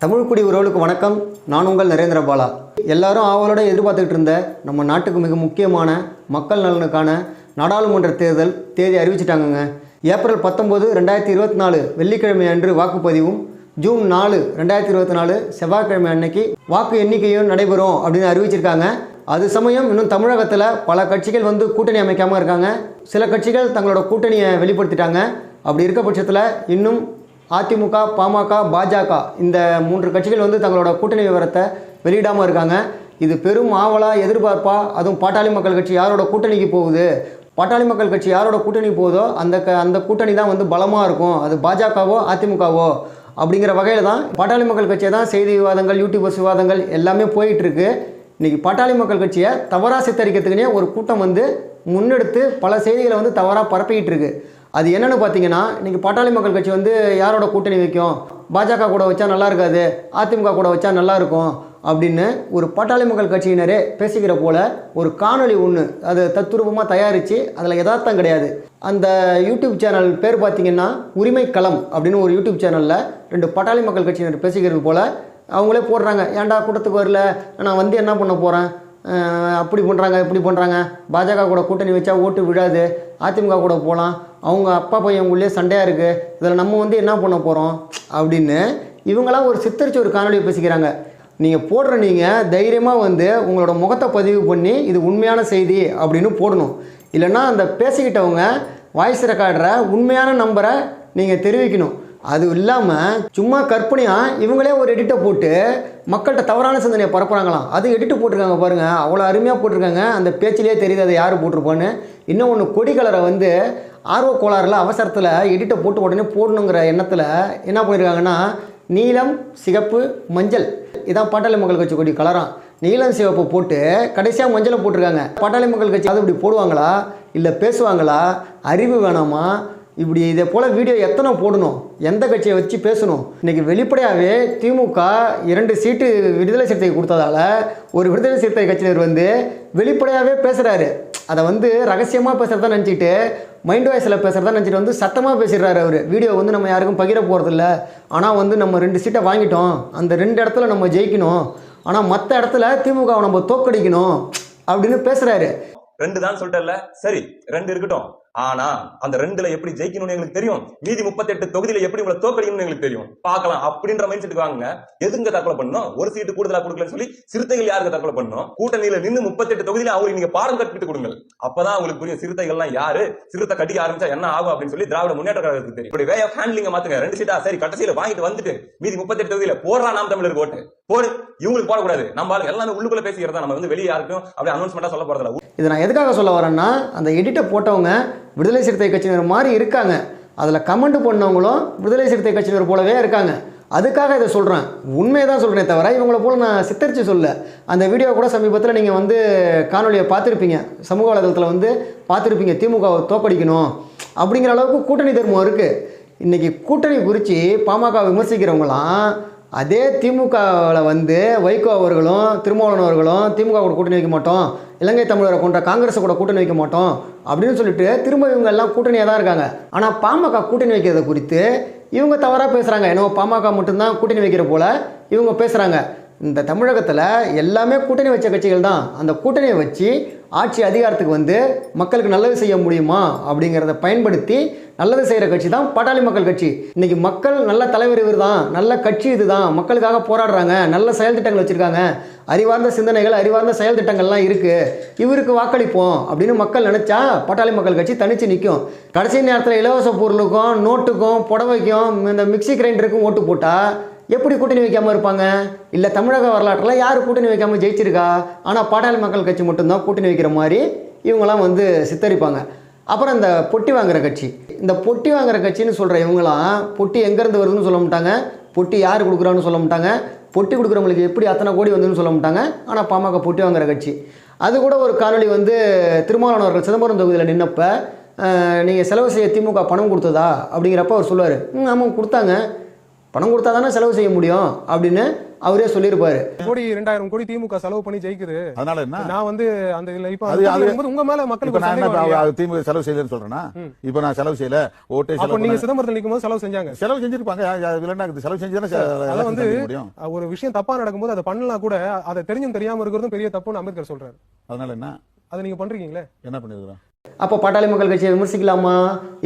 தமிழ்குடி உறவுகளுக்கு வணக்கம். நான் உங்கள் நரேந்திர பாலா. எல்லாரும் ஆவலோட எதிர்பார்த்துக்கிட்டு இருந்த நம்ம நாட்டுக்கு மிக முக்கியமான மக்கள் நலனுக்கான நாடாளுமன்ற தேர்தல் தேதி அறிவிச்சிட்டாங்கங்க. ஏப்ரல் 19, 2024 வெள்ளிக்கிழமை அன்று வாக்குப்பதிவும், ஜூன் 4, 2024 செவ்வாய்க்கிழமை அன்னைக்கு வாக்கு எண்ணிக்கையும் நடைபெறும் அப்படின்னு அறிவிச்சிருக்காங்க. அது சமயம் இன்னும் தமிழகத்தில் பல கட்சிகள் கூட்டணி அமைக்காமல் இருக்காங்க. சில கட்சிகள் தங்களோட கூட்டணியை வெளிப்படுத்திட்டாங்க. அப்படி இருக்க பட்சத்தில் இன்னும் அதிமுக, பாமக, பாஜக இந்த 3 கட்சிகள் தங்களோட கூட்டணி விவரத்தை வெளியிடாமல் இருக்காங்க. இது பெரும் ஆவலாக எதிர்பார்ப்பா. அதுவும் பாட்டாளி மக்கள் கட்சி யாரோட கூட்டணிக்கு போகுது, பாட்டாளி மக்கள் கட்சி யாரோட கூட்டணி போகுதோ அந்த கூட்டணி தான் பலமாக இருக்கும். அது பாஜகவோ அதிமுகவோ அப்படிங்கிற வகையில் தான் பாட்டாளி மக்கள் கட்சியை தான் செய்தி விவாதங்கள், யூடியூபர்ஸ் விவாதங்கள் எல்லாமே போயிட்டுருக்கு. இன்றைக்கி பாட்டாளி மக்கள் கட்சியை தவறாக சித்தரிக்கிறதுக்குனே ஒரு கூட்டம் முன்னெடுத்து பல செய்திகளை தவறாக பரப்பிக்கிட்டு இருக்கு. அது என்னென்னு பார்த்தீங்கன்னா, இன்றைக்கி பாட்டாளி மக்கள் கட்சி யாரோட கூட்டணி வைக்கும், பாஜக கூட வச்சா நல்லா இருக்காது, அதிமுக கூட வச்சா நல்லா இருக்கும் அப்படின்னு ஒரு பாட்டாளி மக்கள் கட்சியினரே பேசிக்கிற போல் ஒரு காணொளி ஒன்று அது தத்துரூபமாக தயாரித்து அதில் யதார்த்தம் கிடையாது. அந்த யூடியூப் சேனல் பேர் பார்த்திங்கன்னா உரிமை களம் அப்படின்னு ஒரு யூடியூப் சேனலில் 2 பாட்டாளி மக்கள் கட்சியினர் பேசிக்கிறது போல் அவங்களே போடுறாங்க. ஏன்டா கூட்டத்துக்கு வரல, நான் என்ன பண்ண போகிறேன், அப்படி பண்ணுறாங்க இப்படி பண்ணுறாங்க, பாஜக கூட கூட்டணி வச்சா ஓட்டு விழாது, அதிமுக கூட போகலாம், அவங்க அப்பா பையன் உள்ளே சண்டையாக இருக்குது, இதில் நம்ம என்ன பண்ண போகிறோம் அப்படின்னு இவங்களாம் ஒரு சித்தரித்து ஒரு காணொலியை பேசிக்கிறாங்க. நீங்கள் போடுற நீங்கள் தைரியமாக உங்களோட முகத்தை பதிவு பண்ணி இது உண்மையான செய்தி அப்படின்னு போடணும். இல்லைன்னா அந்த பேசிக்கிட்டவங்க வாய்ஸ் ரெக்கார்டரை உண்மையான நம்பரை நீங்கள் தெரிவிக்கணும். அது இல்லாமல் சும்மா கற்பனையாக இவங்களே ஒரு எடிட்டை போட்டு மக்கள்கிட்ட தவறான சிந்தனையை பரப்புகிறாங்களாம். அது எடிட்டு போட்டிருக்காங்க பாருங்கள், அவ்வளோ அருமையாக போட்டிருக்காங்க. அந்த பேச்சிலே தெரியுது அதை யார் போட்டிருப்பான்னு. இன்னும் ஒன்று, கொடி கலரை ஆர்வ கோளாறில் அவசரத்தில் எடிட்டை போட்டு உடனே போடணுங்கிற எண்ணத்தில் என்ன பண்ணியிருக்காங்கன்னா, நீலம், சிகப்பு, மஞ்சள், இதான் பாட்டாளி மக்கள் கட்சி கொடி கலராம். நீலம் சிவப்பு போட்டு கடைசியாக மஞ்சளை போட்டிருக்காங்க. பாட்டாளி மக்கள் கட்சி அது இப்படி போடுவாங்களா, இல்லை பேசுவாங்களா, அறிவு வேணாமா? இப்படி இதே போல் வீடியோ எத்தனை போடணும், எந்த கட்சியை வச்சு பேசணும்? இன்றைக்கி வெளிப்படையாகவே திமுக 2 சீட்டு விடுதலை சிறுத்தைக்கு கொடுத்ததால ஒரு விடுதலை சிறுத்தை கட்சியினர் வெளிப்படையாகவே பேசுகிறாரு. அதை ரகசியமாக பேசுகிறதா நினச்சிட்டு, மைண்ட் வாய்ஸில் பேசுகிறதா நினச்சிட்டு சத்தமாக பேசிடுறாரு அவர். வீடியோ நம்ம யாருக்கும் பகிர போகிறதில்ல. ஆனால் நம்ம 2 சீட்டை வாங்கிட்டோம், அந்த 2 இடத்துல நம்ம ஜெயிக்கணும், ஆனால் மற்ற இடத்துல திமுகவை நம்ம தோக்கடிக்கணும் அப்படின்னு பேசுகிறாரு. 2 தான் சொல்லிட்டல, சரி 2 இருக்கட்டும், ஆனா அந்த 2ல எப்படி ஜெயிக்கணும்னு எங்களுக்கு தெரியும், மீதி 38 தொகுதியில எப்படி உங்களை தோக்கடிக்கணும்னு எங்களுக்கு தெரியும், பார்க்கலாம் அப்படின்ற மைண்ட் செட்டுக்கு வாங்க. எதுங்க தற்கொலை பண்ணணும், ஒரு சீட்டு கூடுதலா கொடுக்கலன்னு சொல்லி சிறுத்தைகள் யாருக்கு தற்கொலை பண்ணணும்? கூட்டணியில நின்று 38 தொகுதியில அவங்களுக்கு நீங்க பாடம் கற்பித்து கொடுங்க. அப்பதான் உங்களுக்கு புரியும் சிறுத்தைகள்லாம் யாரு, சிறுத்தை கட்டிக்க ஆரம்பிச்சா என்ன ஆகும் அப்படின்னு சொல்லி திராவிட முன்னேற்ற கழகத்துக்கு தெரியும். இப்படி வே ஆஃப் ஹேண்ட்லிங்க மாத்துங்க. 2 சீட்டா சரி கடைசியில வாங்கிட்டு மீதி 38 தொகுதியில போடலாம் நாம் தமிழருக்கு ஓட்டு போடு, இவங்களுக்கு போடக்கூடாது. நம்ம எல்லாமே உள்ளுக்குள்ள பேசிக்கிறதா, நம்ம வெளியே யாருக்கும் அப்படி அனௌன்ஸ்மெண்டா சொல்ல போறதில்ல. இதை நான் எதுக்காக சொல்ல வரேன்னா, அந்த எடிட்டை போட்டவங்க விடுதலை சிறுத்தை கட்சியினர் மாதிரி இருக்காங்க, அதில் கமெண்ட் பண்ணவங்களும் விடுதலை சிறுத்தை கட்சியினர் போலவே இருக்காங்க. அதுக்காக இதை சொல்கிறேன், உண்மையை தான் சொல்கிறேன் தவிர இவங்கள போல் நான் சித்தரித்து சொல்ல. அந்த வீடியோ கூட சமீபத்தில் நீங்கள் காணொலியை பார்த்துருப்பீங்க, சமூக வலைதளத்தில் பார்த்துருப்பீங்க. திமுகவை தோக்கடிக்கணும் அப்படிங்கிற அளவுக்கு கூட்டணி தர்மம் இருக்குது. இன்றைக்கி கூட்டணி குறித்து பாமக விமர்சிக்கிறவங்களாம் அதே திமுகவில் வைகோ அவர்களும் திருமாவளவன் அவர்களும் திமுக கூட கூட்டணி வைக்க மாட்டோம், இலங்கை தமிழரை கொண்ட காங்கிரஸை கூட கூட்டணி வைக்க மாட்டோம் அப்படின்னு சொல்லிட்டு திரும்ப இவங்க எல்லாம் கூட்டணியாக தான் இருக்காங்க. ஆனால் பாமக கூட்டணி வைக்கிறத குறித்து இவங்க தவறாக பேசுகிறாங்க. என்னவோ பாமக மட்டும்தான் கூட்டணி வைக்கிற போல் இவங்க பேசுகிறாங்க. இந்த தமிழகத்தில் எல்லாமே கூட்டணி வச்ச கட்சிகள் தான். அந்த கூட்டணியை வச்சு ஆட்சி அதிகாரத்துக்கு மக்களுக்கு நல்லது செய்ய முடியுமா அப்படிங்கிறத பயன்படுத்தி நல்லது செய்கிற கட்சி தான் பாட்டாளி மக்கள் கட்சி. இன்றைக்கி மக்கள் நல்ல தலைவர் இவர் தான், நல்ல கட்சி இது தான், மக்களுக்காக போராடுறாங்க, நல்ல செயல் திட்டங்கள் வச்சுருக்காங்க, அறிவார்ந்த சிந்தனைகள், அறிவார்ந்த செயல் திட்டங்கள்லாம் இருக்குது, இவருக்கு வாக்களிப்போம் அப்படின்னு மக்கள் நினச்சா பாட்டாளி மக்கள் கட்சி தனித்து நிற்கும். கடைசி நேரத்தில் இலவச பொருளுக்கும், நோட்டுக்கும், புடவைக்கும், இந்த மிக்சி கிரைண்டருக்கும் ஓட்டு போட்டால் எப்படி கூட்டணி வைக்காமல் இருப்பாங்க? இல்லை தமிழக வரலாற்றில் யார் கூட்டணி வைக்காமல் ஜெயிச்சிருக்கா? ஆனால் பாட்டாளி மக்கள் கட்சி மட்டும்தான் கூட்டணி வைக்கிற மாதிரி இவங்களாம் சித்தரிப்பாங்க. அப்புறம் இந்த பொட்டி வாங்குகிற கட்சி, இந்த பொட்டி வாங்குகிற கட்சின்னு சொல்கிற இவங்களாம் பொட்டி எங்கேருந்து வருதுன்னு சொல்ல மாட்டாங்க, பொட்டி யார் கொடுக்குறான்னு சொல்ல மாட்டாங்க, பொட்டி கொடுக்குறவங்களுக்கு எப்படி அத்தனை கோடி வந்துன்னு சொல்ல மாட்டாங்க. ஆனால் பாமக பொட்டி வாங்குகிற கட்சி. அது கூட ஒரு காணொலி திருமாவளவன் அவர்கள் சிதம்பரம் தொகுதியில் நின்னப்போ, நீங்கள் செலவு செய்ய திமுக பணம் கொடுத்ததா அப்படிங்கிறப்ப அவர் சொல்லுவார், ஆமாம் கொடுத்தாங்க, பணம் கொடுத்தா தானே செலவு செய்ய முடியும் அப்படின்னு அவரே சொல்லியிருப்பாரு. கோடி 2000 கோடி திமுக செலவு பண்ணி ஜெயிக்குது. அதனால என்ன நான் வந்து அந்த இல்ல இப்ப அது உங்க மேல இப்ப மக்களுக்கு நான் சந்தேகம் வரலையா? என்ன திமுக செலவு செய்யலன்னு சொல்றேன்னா இப்ப நான் செலவு செய்யல ஓட்டே அப்ப செலவு நீங்க சிதம்பரத்தில் நிக்கும் போது செலவு செஞ்சாங்க. செலவு செஞ்சிருப்பாங்க இல்லன்னா செலவு செஞ்சுதானே அத வந்து முடியும். ஒரு விஷயம் தப்பா நடக்கும்போது அதை பண்ணலாம் கூட அதை தெரிஞ்சும் தெரியாம இருக்கிறதும் பெரிய தப்புன்னு அம்பேத்கர் சொல்றாரு. அதனால என்ன அதை நீங்க பண்றீங்களே. என்ன பண்ணிருக்கிறோம்? அப்போ பாட்டாளி மக்கள் கட்சியை விமர்சிக்கலாமா?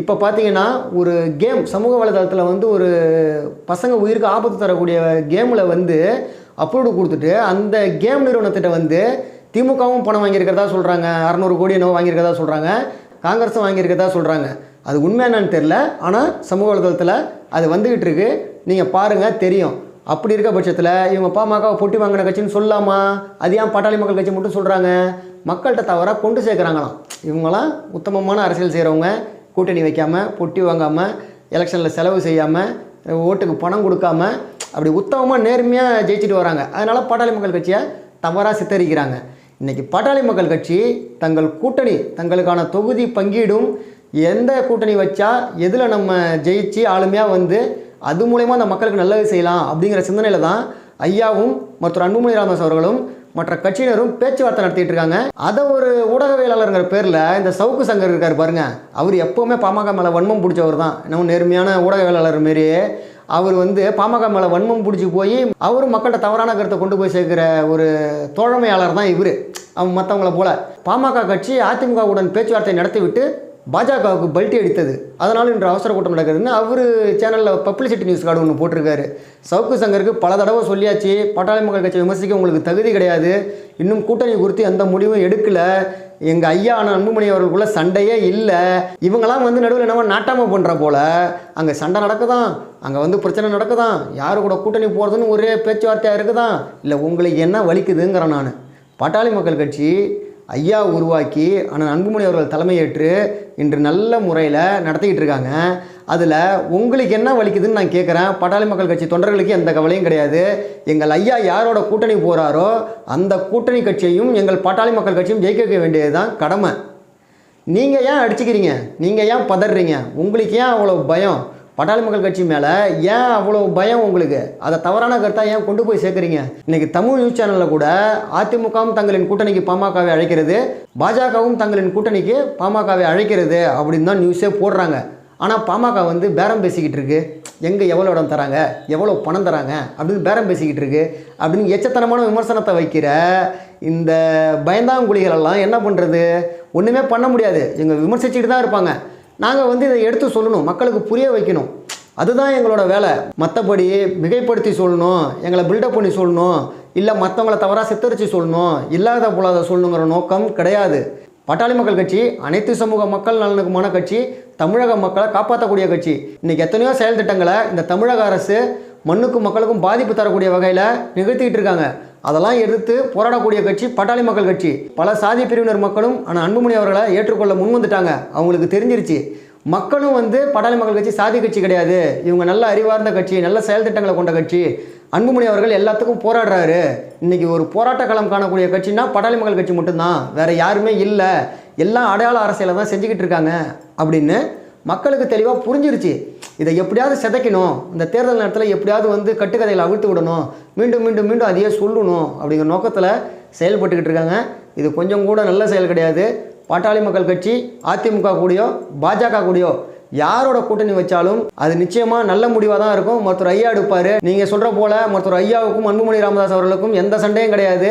இப்போ பார்த்தீங்கன்னா ஒரு கேம் சமூக வலைதளத்தில் வந்து ஒரு பசங்க உயிருக்கு ஆபத்து தரக்கூடிய கேமில் வந்து அப்லோடு கொடுத்துட்டு அந்த கேம் நிறுவனத்திட்ட வந்து திமுகவும் பணம் வாங்கியிருக்கிறதா சொல்கிறாங்க, 600 கோடி என்னவோ வாங்கியிருக்கிறதா சொல்கிறாங்க, காங்கிரஸும் வாங்கியிருக்கிறதா சொல்கிறாங்க. அது உண்மை என்னன்னு தெரில, ஆனால் சமூக வலைதளத்தில் அது வந்துக்கிட்டு இருக்கு, நீங்கள் பாருங்கள் தெரியும். அப்படி இருக்க பட்சத்தில் இவங்க பாமகவை பொட்டி வாங்கின கட்சின்னு சொல்லலாமா? அது ஏன் பாட்டாளி மக்கள் கட்சி மட்டும் சொல்கிறாங்க? மக்கள்கிட்ட தவறாக கொண்டு சேர்க்குறாங்களாம். இவங்களாம் உத்தமமான அரசியல் செய்கிறவங்க, கூட்டணி வைக்காமல், பொட்டி வாங்காமல், எலெக்ஷனில் செலவு செய்யாமல், ஓட்டுக்கு பணம் கொடுக்காம அப்படி உத்தமமாக நேர்மையாக ஜெயிச்சுட்டு வராங்க. அதனால் பாட்டாளி மக்கள் கட்சியை தவறாக சித்தரிக்கிறாங்க. இன்றைக்கி பாட்டாளி மக்கள் கட்சி தங்கள் கூட்டணி, தங்களுக்கான தொகுதி பங்கீடும், எந்த கூட்டணி வச்சா எதில் நம்ம ஜெயிச்சு ஆளுமையாக வந்து அது மூலயமா அந்த மக்களுக்கு நல்லது செய்யலாம் அப்படிங்கிற சிந்தனையில் தான் ஐயாவும் மருத்துவர் அன்புமணி ராமதாஸ் அவர்களும் மற்ற கட்சியினரும் பேச்சுவார்த்தை நடத்திட்டு இருக்காங்க. அதை ஒரு ஊடகவியலாளருங்கிற பேரில் இந்த சவுக்கு சங்கர் இருக்கார் பாருங்க, அவர் எப்போவுமே பாமக மேலே வன்மம் பிடிச்சவர் தான். நம்ம நேர்மையான ஊடகவியலாளர் மாரி அவர் வந்து பாமக மேலே வன்மம் பிடிச்சி போய் அவரும் மக்கள்கிட்ட தவறான கருத்தை கொண்டு போய் சேர்க்கிற ஒரு தோழமையாளர் தான் இவர். அவன் மற்றவங்கள போல பாமக கட்சி அதிமுகவுடன் பேச்சுவார்த்தை நடத்திவிட்டு பாஜகவுக்கு பல்ட்டி அடித்தது, அதனால் இன்று அவசர கூட்டம் நடக்குதுன்னு அவர் சேனலில் பப்ளிசிட்டி நியூஸ் கார்டு ஒன்று போட்டிருக்காரு. சவுக்கு சங்கருக்கு பல தடவை சொல்லியாச்சு, பாட்டாளி மக்கள் கட்சி விமர்சிக்க உங்களுக்கு தகுதி கிடையாது, இன்னும் கூட்டணி குறித்து எந்த முடிவும் எடுக்கலை, எங்கள் ஐயா அன்புமணி அவர்களுக்குள்ள சண்டையே இல்லை, இவங்கெல்லாம் வந்து நடுவில் என்னவோ நாட்டாமல் பண்ணுற போல் அங்கே சண்டை நடக்குதான், அங்கே வந்து பிரச்சனை நடக்குதான், யாரு கூட கூட்டணி போகிறதுன்னு ஒரே பேச்சுவார்த்தையாக இருக்குதான், இல்லை உங்களுக்கு என்ன வலிக்குதுங்கிறேன் நான். பாட்டாளி மக்கள் கட்சி ஐயா உருவாக்கி அண்ணன் அன்புமணி அவர்கள் தலைமையேற்று இன்று நல்ல முறையில் நடத்திக்கிட்டு இருக்காங்க. அதில் உங்களுக்கு என்ன வலிக்குதுன்னு நான் கேட்குறேன். பாட்டாளி மக்கள் கட்சி தொண்டர்களுக்கு எந்த கவலையும் கிடையாது. எங்கள் ஐயா யாரோட கூட்டணி போகிறாரோ அந்த கூட்டணி கட்சியையும் எங்கள் பாட்டாளி மக்கள் கட்சியும் ஜெயிக்க வைக்க வேண்டியது தான் கடமை. நீங்கள் ஏன் அடிச்சுக்கிறீங்க? நீங்கள் ஏன் பதறீங்க? உங்களுக்கு ஏன் அவ்வளோ பயம்? பாட்டாளி மக்கள் கட்சி மேலே ஏன் அவ்வளோ பயம் உங்களுக்கு? அதை தவறான கருத்தாக ஏன் கொண்டு போய் சேர்க்குறீங்க? இன்றைக்கி தமிழ் நியூஸ் சேனலில் கூட அதிமுகவும் தங்களின் கூட்டணிக்கு பாமகவை அழைக்கிறது, பாஜகவும் தங்களின் கூட்டணிக்கு பாமகவை அழைக்கிறது அப்படின்னு தான் நியூஸே போடுறாங்க. ஆனால் பாமக வந்து பேரம் பேசிக்கிட்டு இருக்கு, எங்கே எவ்வளோ இடம் தராங்க, எவ்வளோ பணம் தராங்க அப்படின்னு பேரம் பேசிக்கிட்டு இருக்கு அப்படின்னு எச்சத்தனமான விமர்சனத்தை வைக்கிற இந்த பயந்தாங்குழிகளெல்லாம் என்ன பண்ணுறது? ஒன்றுமே பண்ண முடியாது. இவங்க விமர்சிச்சுட்டு தான் இருப்பாங்க. நாங்கள் வந்து இதை எடுத்து சொல்லணும், மக்களுக்கு புரிய வைக்கணும், அதுதான் எங்களோட வேலை. மற்றபடி மிகைப்படுத்தி சொல்லணும், எங்களை பில்டப் பண்ணி சொல்லணும், இல்லை மற்றவங்களை தவறாக சித்தரித்து சொல்லணும், இல்லாத போலாத சொல்லணுங்கிற நோக்கம் கிடையாது. பாட்டாளி மக்கள் கட்சி அனைத்து சமூக மக்கள் நலனுக்குமான கட்சி, தமிழக மக்களை காப்பாற்றக்கூடிய கட்சி. இன்றைக்கி எத்தனையோ செயல் திட்டங்களை இந்த தமிழக அரசு மண்ணுக்கும் மக்களுக்கும் பாதிப்பு தரக்கூடிய வகையில் நிகழ்த்திக்கிட்டு இருக்காங்க. அதெல்லாம் எதிர்த்து போராடக்கூடிய கட்சி பாட்டாளி மக்கள் கட்சி. பல சாதி பிரிவினர் மக்களும் ஆனால் அன்புமணி அவர்களை ஏற்றுக்கொள்ள முன் வந்துட்டாங்க. அவங்களுக்கு தெரிஞ்சிருச்சு மக்களும் வந்து பாட்டாளி மக்கள் கட்சி சாதி கட்சி கிடையாது, இவங்க நல்ல அறிவார்ந்த கட்சி, நல்ல செயல் திட்டங்களை கொண்ட கட்சி. அன்புமணி அவர்கள் எல்லாத்துக்கும் போராடுறாரு. இன்றைக்கி ஒரு போராட்ட களம் காணக்கூடிய கட்சின்னா பாட்டாளி மக்கள் கட்சி மட்டும்தான், வேறு யாருமே இல்லை, எல்லாம் அடையாள அரசியலை தான் செஞ்சுக்கிட்டு இருக்காங்க அப்படின்னு மக்களுக்கு தெளிவாக புரிஞ்சிருச்சு. இதை எப்படியாவது சிதைக்கணும், இந்த தேர்தல் நேரத்தில் எப்படியாவது வந்து கட்டுக்கதைகளை அவிழ்த்து விடணும், மீண்டும் மீண்டும் மீண்டும் அதையே சொல்லணும் அப்படிங்கிற நோக்கத்தில் செயல்பட்டுக்கிட்டு இருக்காங்க. இது கொஞ்சம் கூட நல்ல செயல் கிடையாது. பாட்டாளி மக்கள் கட்சி அதிமுக கூடயோ பாஜக கூடயோ யாரோட கூட்டணி வச்சாலும் அது நிச்சயமாக நல்ல முடிவாக தான் இருக்கும். மருத்துவர் ஐயா எடுப்பார். நீங்கள் சொல்கிற போல் மருத்துவர் ஐயாவுக்கும் அன்புமணி ராமதாஸ் அவர்களுக்கும் எந்த சண்டையும் கிடையாது.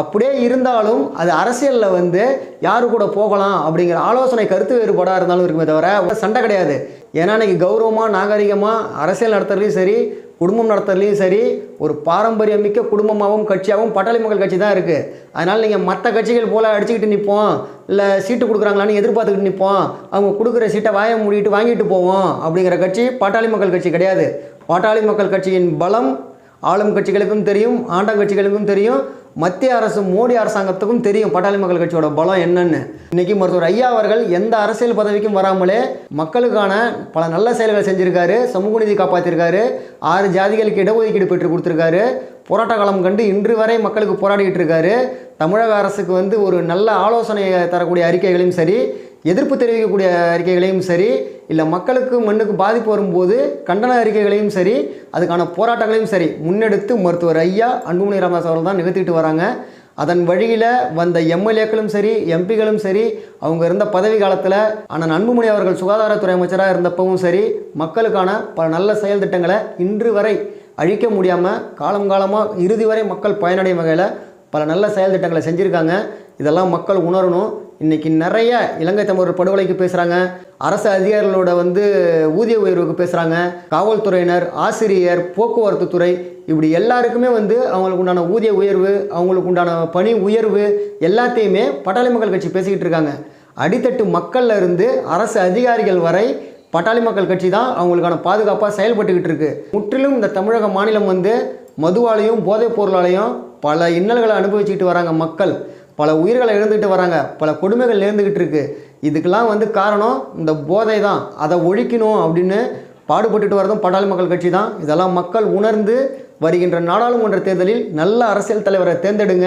அப்படியே இருந்தாலும் அது அரசியலில் வந்து யாரு கூட போகலாம் அப்படிங்கிற ஆலோசனை கருத்து வேறுபாடாக இருந்தாலும் இருக்குமே தவிர சண்டை கிடையாது. ஏன்னா இன்றைக்கி கௌரவமாக நாகரிகமாக அரசியல் நடத்துறதுலையும் சரி, குடும்பம் நடத்துறதுலையும் சரி, ஒரு பாரம்பரியமிக்க குடும்பமாகவும் கட்சியாகவும் பாட்டாளி மக்கள் கட்சி தான் இருக்குது. அதனால் நீங்கள் மற்ற கட்சிகள் போல் அடிச்சுக்கிட்டு நிற்போம், இல்லை சீட்டு கொடுக்குறாங்களான்னு எதிர்பார்த்துக்கிட்டு நிற்போம், அவங்க கொடுக்குற சீட்டை வாயை மூடிட்டு வாங்கிட்டு போவோம் அப்படிங்கிற கட்சி பாட்டாளி மக்கள் கட்சி கிடையாது. பாட்டாளி மக்கள் கட்சியின் பலம் ஆளும் கட்சிகளுக்கும் தெரியும், ஆண்ட கட்சிகளுக்கும் தெரியும், மத்திய அரசு மோடி அரசாங்கத்துக்கும் தெரியும் பாட்டாளி மக்கள் கட்சியோட பலம் என்னன்னு. இன்றைக்கி மருத்துவர் ஐயா அவர்கள் எந்த அரசியல் பதவிக்கும் வராமலே மக்களுக்கான பல நல்ல செயல்களை செஞ்சுருக்காரு. சமூக நீதி காப்பாற்றிருக்காரு, 6 ஜாதிகளுக்கு இடஒதுக்கீடு பெற்று கொடுத்துருக்காரு, போராட்ட காலம் கண்டு இன்று வரை மக்களுக்கு போராடிக்கிட்டு இருக்காரு. தமிழக அரசுக்கு வந்து ஒரு நல்ல ஆலோசனை தரக்கூடிய அறிக்கைகளையும் சரி, எதிர்ப்பு தெரிவிக்கக்கூடிய அறிக்கைகளையும் சரி, இல்லை மக்களுக்கு மண்ணுக்கு பாதிப்பு வரும்போது கண்டன அறிக்கைகளையும் சரி, அதுக்கான போராட்டங்களையும் சரி முன்னெடுத்து மருத்துவர் ஐயா அன்புமணி ராமதாஸ் அவர்கள் தான் நிகழ்த்திட்டு வராங்க. அதன் வழியில் வந்த எம்எல்ஏக்களும் சரி, எம்பிகளும் சரி, அவங்க இருந்த பதவி காலத்தில் அண்ணன் அன்புமணி அவர்கள் சுகாதாரத்துறை அமைச்சராக இருந்தப்பவும் சரி, மக்களுக்கான பல நல்ல செயல் திட்டங்களை இன்று வரை அழிக்க முடியாமல் காலமாக இறுதி வரை மக்கள் பயனடையும் வகையில் பல நல்ல செயல் திட்டங்களை செஞ்சுருக்காங்க. இதெல்லாம் மக்கள் உணரணும். இன்றைக்கி நிறைய இலங்கை தமிழர் படுகொலைக்கு பேசுகிறாங்க, அரசு அதிகாரிகளோட ஊதிய உயர்வுக்கு பேசுகிறாங்க, காவல்துறையினர், ஆசிரியர், போக்குவரத்து துறை, இப்படி எல்லாருக்குமே அவங்களுக்கு உண்டான ஊதிய உயர்வு, அவங்களுக்கு உண்டான பணி உயர்வு எல்லாத்தையுமே பாட்டாளி மக்கள் கட்சி பேசிக்கிட்டு இருக்காங்க. அடித்தட்டு மக்கள்ல இருந்து அரசு அதிகாரிகள் வரை பாட்டாளி மக்கள் கட்சி தான் அவங்களுக்கான பாதுகாப்பாக செயல்பட்டுக்கிட்டு இருக்கு. முற்றிலும் இந்த தமிழக மாநிலம் மதுவாலையும் போதைப் பொருளாலையும் பல இன்னல்களை அனுபவிச்சுக்கிட்டு வராங்க. மக்கள் பல உயிர்களை இழந்துக்கிட்டு வராங்க, பல கொடுமைகள் நேர்ந்துக்கிட்டு இருக்கு. இதுக்கெல்லாம் காரணம் இந்த போதை தான். அதை ஒழிக்கணும் அப்படின்னு பாடுபட்டுட்டு வரதும் பாட்டாளி மக்கள் கட்சி தான். இதெல்லாம் மக்கள் உணர்ந்து வருகின்ற நாடாளுமன்ற தேர்தலில் நல்ல அரசியல் தலைவரை தேர்ந்தெடுங்க.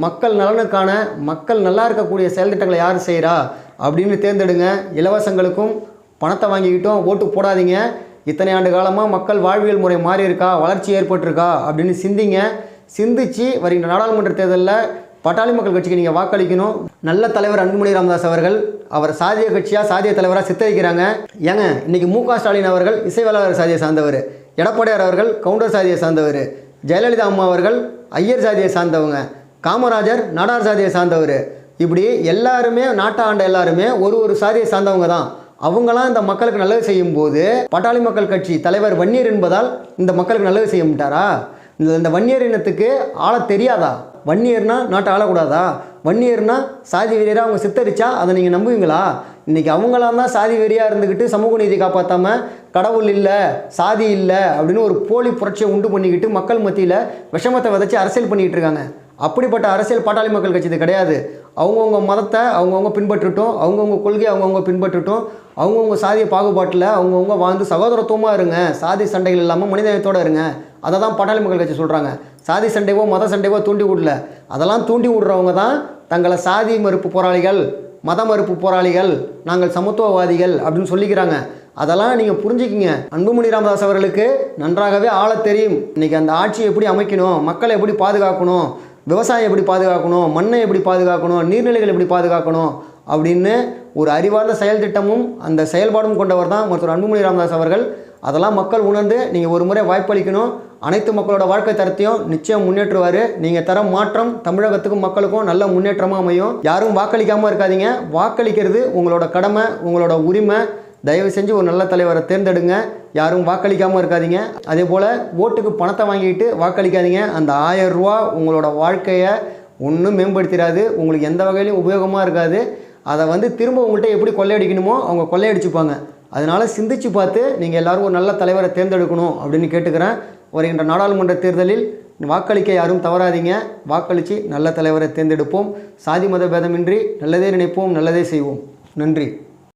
மக்கள் நலனுக்கான, மக்கள் நல்லா இருக்கக்கூடிய செயல் திட்டங்களை யார் செய்கிறா அப்படின்னு தேர்ந்தெடுங்க. இலவசங்களுக்கும் பணத்தை வாங்கிக்கிட்டோம் ஓட்டு போடாதீங்க. இத்தனை ஆண்டு காலமாக மக்கள் வாழ்வியல் முறை மாறி இருக்கா, வளர்ச்சி ஏற்பட்டிருக்கா அப்படின்னு சிந்திச்சு வருகின்ற நாடாளுமன்ற தேர்தலில் பாட்டாளி மக்கள் கட்சிக்கு நீங்கள் வாக்களிக்கணும். நல்ல தலைவர் அன்புமணி ராமதாஸ் அவர்கள் அவர் சாதிய கட்சியாக, சாதிய தலைவராக சித்தரிக்கிறாங்க. ஏங்க, இன்றைக்கி மு க ஸ்டாலின் அவர்கள் இசைவாளர் சாதியை சார்ந்தவர், எடப்பாடியார் அவர்கள் கவுண்டர் சாதியை சார்ந்தவர், ஜெயலலிதா அம்மா அவர்கள் ஐயர் சாதியை சார்ந்தவங்க, காமராஜர் நாடார் சாதியை சார்ந்தவர். இப்படி எல்லாருமே நாட்டை ஆண்ட எல்லாருமே ஒரு சாதியை சார்ந்தவங்க தான். அவங்களாம் இந்த மக்களுக்கு நல்லது செய்யும்போது பாட்டாளி மக்கள் கட்சி தலைவர் வன்னியர் என்பதால் இந்த மக்களுக்கு நல்லது செய்ய மாட்டாரா? இந்த வன்னியர் இனத்துக்கு ஆள தெரியாதா? வன்னியர்னா நாட்டை ஆளக்கூடாதா? வன்னியர்னா சாதி வெறியராக அவங்க சித்தரிச்சா அதை நீங்கள் நம்புவீங்களா? இன்றைக்கி அவங்களாம் தான் சாதி வெறியாக இருந்துக்கிட்டு சமூக நீதி காப்பாற்றாமல் கடவுள் இல்லை, சாதி இல்லை அப்படின்னு ஒரு போலி புரட்சியை உண்டு பண்ணிக்கிட்டு மக்கள் மத்தியில் விஷமத்தை விதைச்சி அரசியல் பண்ணிக்கிட்டு இருக்காங்க. அப்படிப்பட்ட அரசியல் பாட்டாளி மக்கள் கட்சி இது கிடையாது. அவங்கவுங்க மதத்தை அவங்கவுங்க பின்பற்றட்டும், அவங்கவுங்க கொள்கையை அவங்கவுங்க பின்பற்றட்டும், அவங்கவுங்க சாதிய பாகுபாட்டில் அவங்கவுங்க வாழ்ந்து சகோதரத்துவமாக இருங்க, சாதி சண்டைகள் இல்லாமல் மனிதநேயத்தோடு இருங்க. அதை தான் பாட்டாளி மக்கள் கட்சி சொல்கிறாங்க. சாதி சண்டைவோ மத சண்டைவோ தூண்டி விடல. அதெல்லாம் தூண்டி விடுறவங்க தான் தங்களை சாதி மறுப்பு போராளிகள், மத மறுப்பு போராளிகள், நாங்கள் சமத்துவவாதிகள் அப்படின்னு சொல்லிக்கிறாங்க. அதெல்லாம் நீங்கள் புரிஞ்சுக்கிங்க. அன்புமணி ராமதாஸ் அவர்களுக்கு நன்றாகவே ஆள தெரியும். இன்றைக்கி அந்த ஆட்சியை எப்படி அமைக்கணும், மக்களை எப்படி பாதுகாக்கணும், விவசாயம் எப்படி பாதுகாக்கணும், மண்ணை எப்படி பாதுகாக்கணும், நீர்நிலைகள் எப்படி பாதுகாக்கணும் அப்படின்னு ஒரு அறிவார்ந்த செயல் திட்டமும் அந்த செயல்பாடும் கொண்டவர் தான் மருத்துவர் அன்புமணி ராமதாஸ் அவர்கள். அதெல்லாம் மக்கள் உணர்ந்து நீங்கள் ஒரு முறை வாய்ப்பளிக்கணும். அனைத்து மக்களோட வாழ்க்கை தரத்தையும் நிச்சயம் முன்னேற்றுவார். நீங்கள் தர மாற்றம் தமிழகத்துக்கும் மக்களுக்கும் நல்ல முன்னேற்றமாக அமையும். யாரும் வாக்களிக்காமல் இருக்காதீங்க. வாக்களிக்கிறது உங்களோட கடமை, உங்களோட உரிமை. தயவு செஞ்சு ஒரு நல்ல தலைவரை தேர்ந்தெடுங்க. யாரும் வாக்களிக்காமல் இருக்காதீங்க. அதே போல் ஓட்டுக்கு பணத்தை வாங்கிட்டு வாக்களிக்காதீங்க. அந்த 1000 ரூபா உங்களோட வாழ்க்கையை ஒன்றும் மேம்படுத்திடாது, உங்களுக்கு எந்த வகையிலையும் உபயோகமாக இருக்காது. அதை திரும்ப உங்கள்கிட்ட எப்படி கொள்ளையடிக்கணுமோ அவங்க கொள்ளையடிச்சுப்பாங்க. அதனால் சிந்திச்சு பார்த்து நீங்கள் எல்லோரும் ஒரு நல்ல தலைவரை தேர்ந்தெடுக்கணும் அப்படின்னு கேட்டுக்கிறேன். வருகின்ற நாடாளுமன்ற தேர்தலில் வாக்களிக்க யாரும் தவறாதீங்க. வாக்களித்து நல்ல தலைவரை தேர்ந்தெடுப்போம். சாதி மத பேதமின்றி நல்லதே நினைப்போம், நல்லதே செய்வோம். நன்றி.